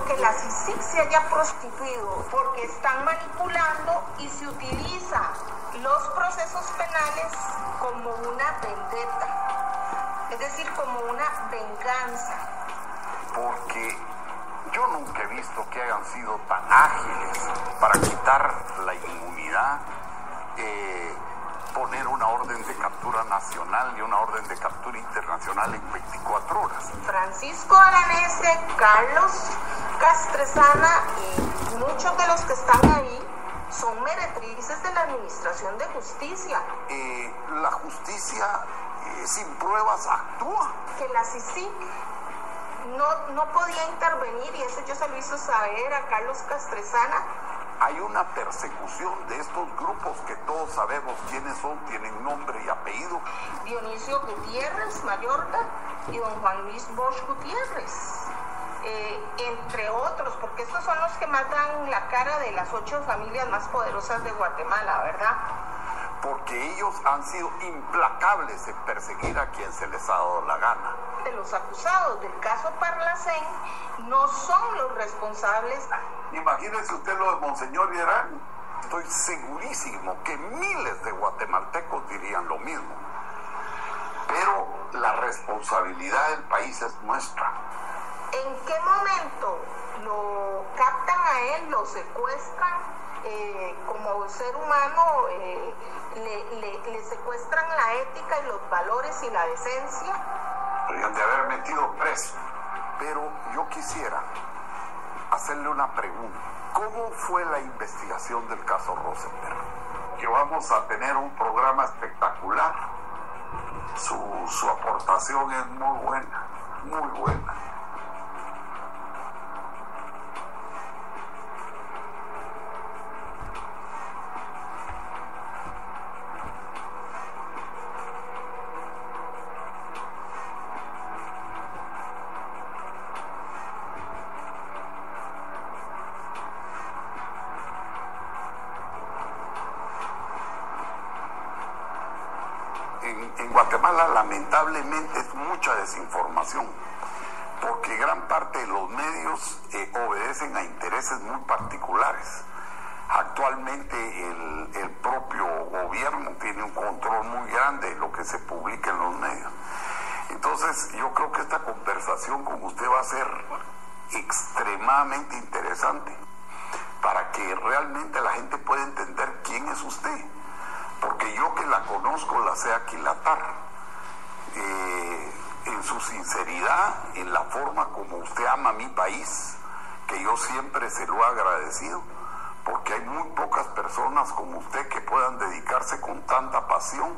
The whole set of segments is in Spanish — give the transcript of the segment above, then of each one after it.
porque la CICIG se haya prostituido, porque están manipulando y se utiliza los procesos penales como una vendetta, es decir, como una venganza. Porque yo nunca he visto que hayan sido tan ágiles para quitar la inmunidad, poner una orden de captura nacional y una orden de captura internacional en 24 horas. Francisco Aranese, Carlos Castresana y muchos de los que están ahí son meretrices de la Administración de Justicia. La justicia sin pruebas actúa. Que la CICIG no podía intervenir, y eso yo se lo hizo saber a Carlos Castresana. Hay una persecución de estos grupos que todos sabemos quiénes son, tienen nombre y apellido. Dionisio Gutiérrez, Mallorca, y don Juan Luis Bosch Gutiérrez, entre otros, porque estos son los que más dan la cara de las 8 familias más poderosas de Guatemala, ¿verdad? Porque ellos han sido implacables en perseguir a quien se les ha dado la gana. De los acusados del caso Parlacén no son los responsables. Imagínese usted lo de Monseñor Hierán. Estoy segurísimo que miles de guatemaltecos dirían lo mismo. Pero la responsabilidad del país es nuestra. ¿En qué momento lo captan a él, lo secuestran? Como ser humano le secuestran la ética y los valores y la decencia. Podrían de haber metido preso. Pero yo quisiera hacerle una pregunta. ¿Cómo fue la investigación del caso Rosenberg? Que vamos a tener un programa espectacular. Su aportación es muy buena, muy buena. En Guatemala lamentablemente es mucha desinformación, porque gran parte de los medios obedecen a intereses muy particulares. Actualmente el propio gobierno tiene un control muy grande de lo que se publica en los medios. Entonces yo creo que esta conversación con usted va a ser extremadamente interesante para que realmente la gente pueda entender quién es usted. Porque yo que la conozco la sé aquilatar en su sinceridad, en la forma como usted ama a mi país, que yo siempre se lo he agradecido, porque hay muy pocas personas como usted que puedan dedicarse con tanta pasión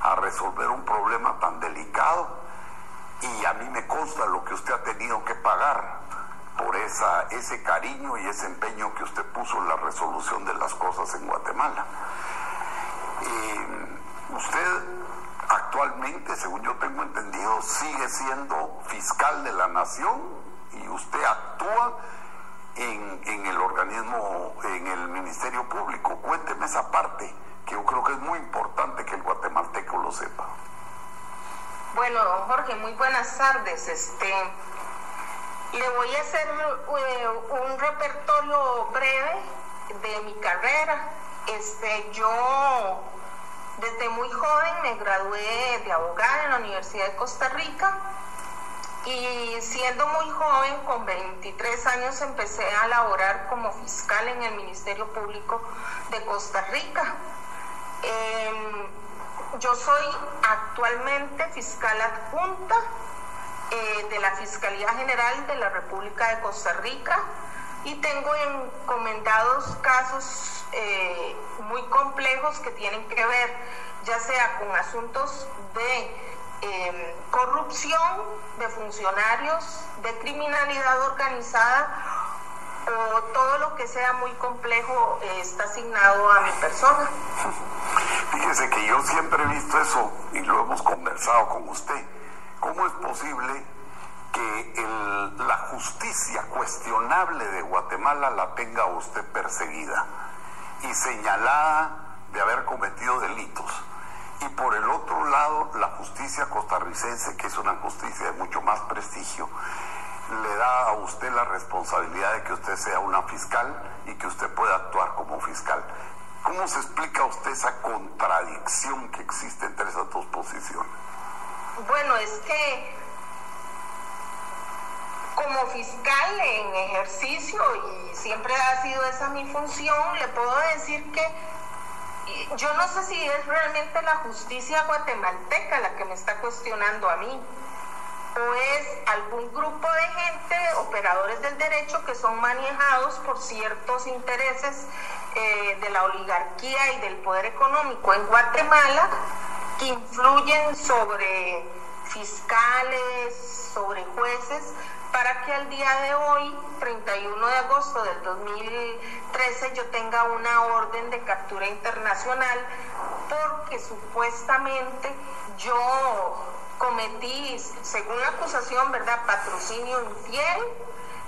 a resolver un problema tan delicado, y a mí me consta lo que usted ha tenido que pagar por ese cariño y ese empeño que usted puso en la resolución de las cosas en Guatemala. Usted actualmente, según yo tengo entendido, sigue siendo fiscal de la nación y usted actúa en el organismo, en el Ministerio Público. Cuénteme esa parte, que yo creo que es muy importante que el guatemalteco lo sepa. Bueno, don Jorge, muy buenas tardes. Le voy a hacer un repertorio breve de mi carrera. Yo desde muy joven me gradué de abogada en la Universidad de Costa Rica, y siendo muy joven, con 23 años, empecé a laborar como fiscal en el Ministerio Público de Costa Rica. Yo soy actualmente fiscal adjunta de la Fiscalía General de la República de Costa Rica, y tengo encomendados casos muy complejos que tienen que ver ya sea con asuntos de corrupción de funcionarios, de criminalidad organizada, o todo lo que sea muy complejo está asignado a mi persona. Fíjese que yo siempre he visto eso y lo hemos conversado con usted. ¿Cómo es posible que la justicia cuestionable de Guatemala la tenga usted perseguida y señalada de haber cometido delitos, y por el otro lado la justicia costarricense, que es una justicia de mucho más prestigio, le da a usted la responsabilidad de que usted sea una fiscal y que usted pueda actuar como fiscal. ¿Cómo se explica usted esa contradicción que existe entre esas dos posiciones? Bueno, es que como fiscal en ejercicio, y siempre ha sido esa mi función, le puedo decir que yo no sé si es realmente la justicia guatemalteca la que me está cuestionando a mí, o es algún grupo de gente, operadores del derecho, que son manejados por ciertos intereses de la oligarquía y del poder económico en Guatemala, que influyen sobre fiscales, sobre jueces, para que al día de hoy, 31 de agosto del 2013, yo tenga una orden de captura internacional, porque supuestamente yo cometí, según la acusación, ¿verdad?, patrocinio infiel.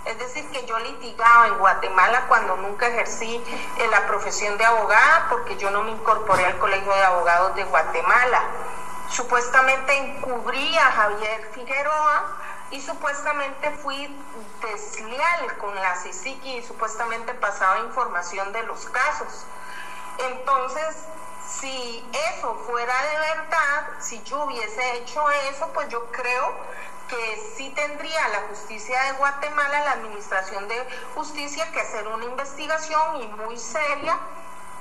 Es decir, que yo litigaba en Guatemala cuando nunca ejercí la profesión de abogada, porque yo no me incorporé al Colegio de Abogados de Guatemala. Supuestamente encubrí a Javier Figueroa y supuestamente fui desleal con la CICIG y supuestamente pasaba información de los casos. Entonces, si eso fuera de verdad, si yo hubiese hecho eso, pues yo creo que sí tendría la justicia de Guatemala, la administración de justicia, que hacer una investigación y muy seria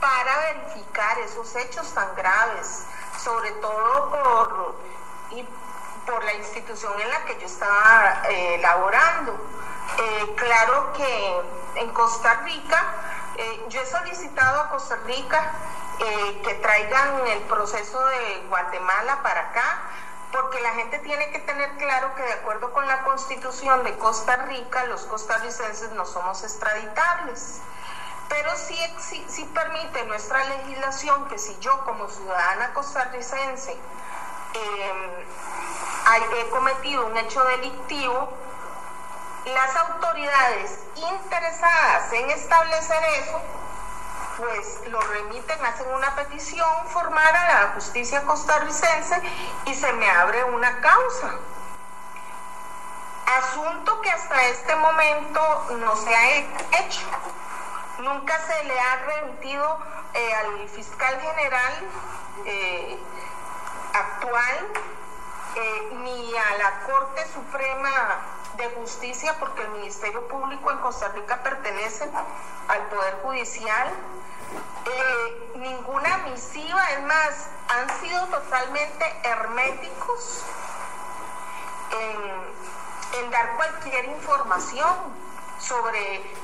para verificar esos hechos tan graves, sobre todo por la institución en la que yo estaba laborando. Claro que en Costa Rica, yo he solicitado a Costa Rica que traigan el proceso de Guatemala para acá, porque la gente tiene que tener claro que de acuerdo con la Constitución de Costa Rica, los costarricenses no somos extraditables. Pero sí permite nuestra legislación que si yo como ciudadana costarricense he cometido un hecho delictivo, las autoridades interesadas en establecer eso, pues lo remiten, hacen una petición formal a la justicia costarricense y se me abre una causa. Asunto que hasta este momento no se ha hecho. Nunca se le ha remitido al fiscal general actual ni a la Corte Suprema de Justicia, porque el Ministerio Público en Costa Rica pertenece al Poder Judicial. Ninguna misiva, es más, han sido totalmente herméticos en dar cualquier información sobre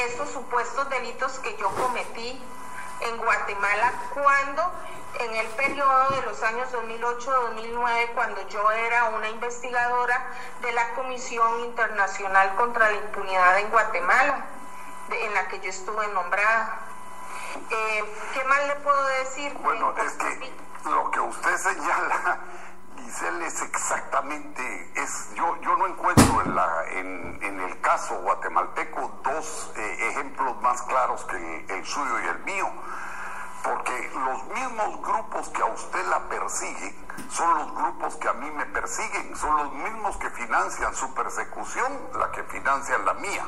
esos supuestos delitos que yo cometí en Guatemala, cuando en el periodo de los años 2008-2009, cuando yo era una investigadora de la Comisión Internacional contra la Impunidad en Guatemala, en la que yo estuve nombrada. ¿Qué más le puedo decir? Bueno, es que lo que usted señala, Giselle, es exactamente, yo no encuentro en el caso guatemalteco dos ejemplos más claros que el suyo y el mío, porque los mismos grupos que a usted la persiguen son los grupos que a mí me persiguen, son los mismos que financian su persecución, la que financian la mía.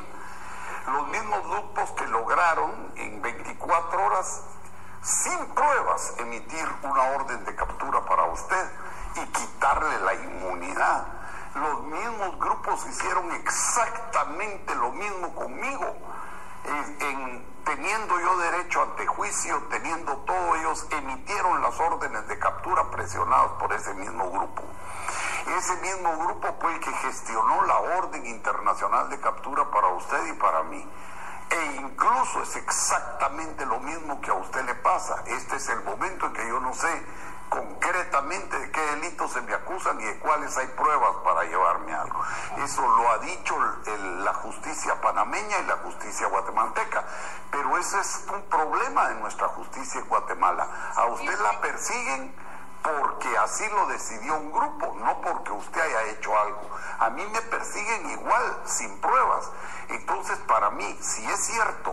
Los mismos grupos que lograron en 24 horas, sin pruebas, emitir una orden de captura para usted y quitarle la inmunidad. Los mismos grupos hicieron exactamente lo mismo conmigo, teniendo yo derecho ante juicio, teniendo todo, ellos emitieron las órdenes de captura presionados por ese mismo grupo. Ese mismo grupo fue el que gestionó la orden internacional de captura para usted y para mí. E incluso es exactamente lo mismo que a usted le pasa. Este es el momento en que yo no sé concretamente de qué delitos se me acusan y de cuáles hay pruebas para llevarme algo. Eso lo ha dicho la justicia panameña y la justicia guatemalteca, pero ese es un problema de nuestra justicia en Guatemala. A usted la persiguen porque así lo decidió un grupo, no porque usted haya hecho algo. A mí me persiguen igual, sin pruebas. Entonces, para mí, si es cierto,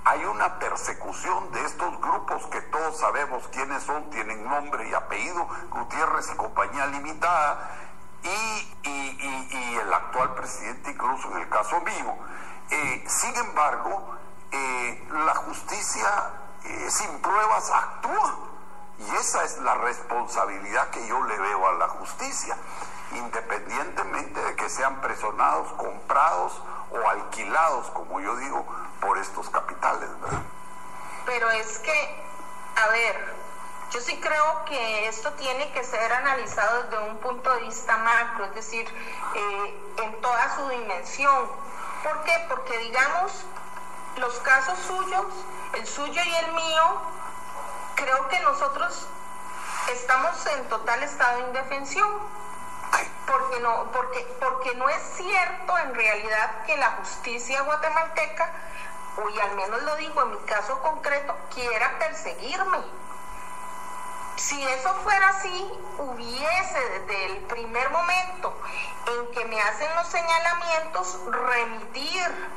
hay una persecución de estos grupos que todos sabemos quiénes son, tienen nombre y apellido, Gutiérrez y Compañía Limitada, y el actual presidente, incluso en el caso mío. Sin embargo, la justicia sin pruebas actúa, y esa es la responsabilidad que yo le veo a la justicia, independientemente de que sean presionados, comprados o alquilados, como yo digo, por estos capitales, ¿verdad? Pero es que, a ver, yo sí creo que esto tiene que ser analizado desde un punto de vista macro, es decir, en toda su dimensión. ¿Por qué? Porque, digamos, los casos suyos, el suyo y el mío, creo que nosotros estamos en total estado de indefensión. Porque no es cierto en realidad que la justicia guatemalteca, y al menos lo digo en mi caso concreto, quiera perseguirme. Si eso fuera así, hubiese desde el primer momento en que me hacen los señalamientos remitir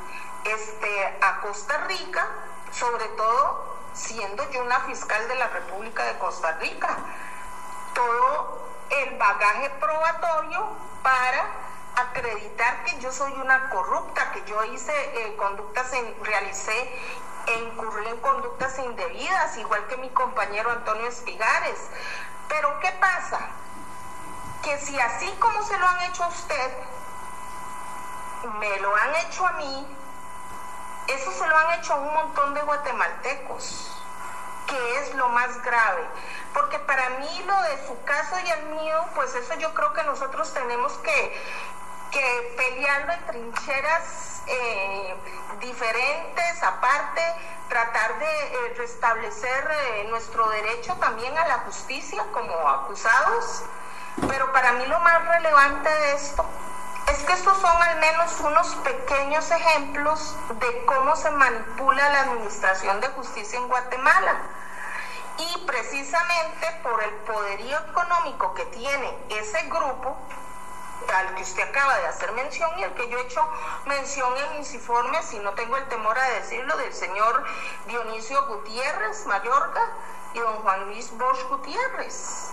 a Costa Rica, sobre todo siendo yo una fiscal de la República de Costa Rica, todo el bagaje probatorio para acreditar que yo soy una corrupta, que yo hice incurrí en conductas indebidas, igual que mi compañero Antonio Espigares. Pero ¿qué pasa? Que si así como se lo han hecho a usted, me lo han hecho a mí, eso se lo han hecho a un montón de guatemaltecos, que es lo más grave. Porque para mí lo de su caso y el mío, pues eso yo creo que nosotros tenemos que pelearlo en trincheras diferentes, aparte, tratar de restablecer nuestro derecho también a la justicia como acusados. Pero para mí lo más relevante de esto es que estos son al menos unos pequeños ejemplos de cómo se manipula la administración de justicia en Guatemala. Y precisamente por el poderío económico que tiene ese grupo, al que usted acaba de hacer mención y al que yo he hecho mención en mis informes, y no tengo el temor a decirlo, del señor Dionisio Gutiérrez Mayorga y don Juan Luis Bosch Gutiérrez,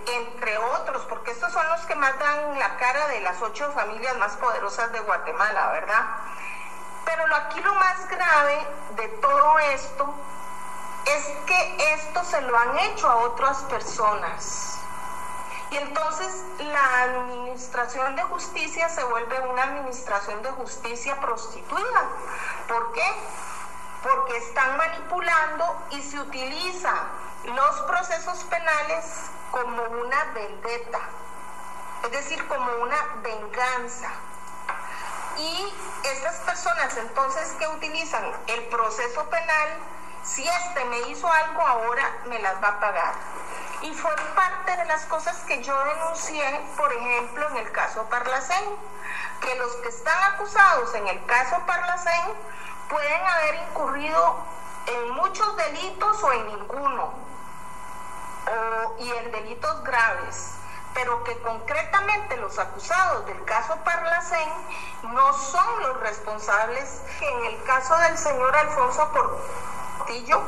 entre otros, porque estos son los que más dan la cara de las 8 familias más poderosas de Guatemala, ¿verdad? Pero aquí lo más grave de todo esto es que esto se lo han hecho a otras personas. Y entonces la administración de justicia se vuelve una administración de justicia prostituida. ¿Por qué? Porque están manipulando y se utiliza los procesos penales como una vendetta, es decir, como una venganza. Y estas personas entonces que utilizan el proceso penal, si me hizo algo ahora, me las va a pagar. Y fue parte de las cosas que yo denuncié, por ejemplo, en el caso Parlacén, que los que están acusados en el caso Parlacén pueden haber incurrido en muchos delitos o en ninguno, y en delitos graves, pero que concretamente los acusados del caso Parlacén no son los responsables. En el caso del señor Alfonso Portillo,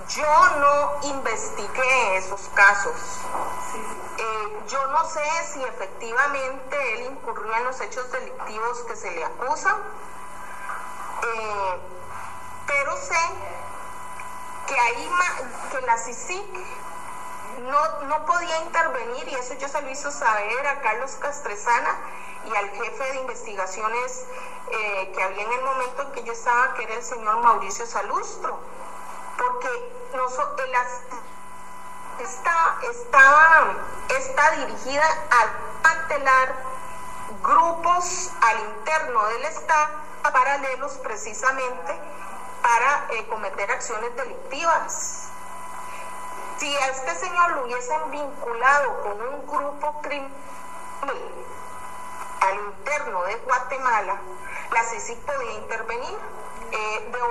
yo no investigué esos casos. Yo no sé si efectivamente él incurrió en los hechos delictivos que se le acusan, pero sé que la CICIG no podía intervenir, y eso yo se lo hizo saber a Carlos Castresana y al jefe de investigaciones que había en el momento en que yo estaba, que era el señor Mauricio Salustro, porque está dirigida a desmantelar grupos al interno del Estado paralelos precisamente para cometer acciones delictivas. Si a este señor lo hubiesen vinculado con un grupo criminal al interno de Guatemala, la CICIG podía intervenir. De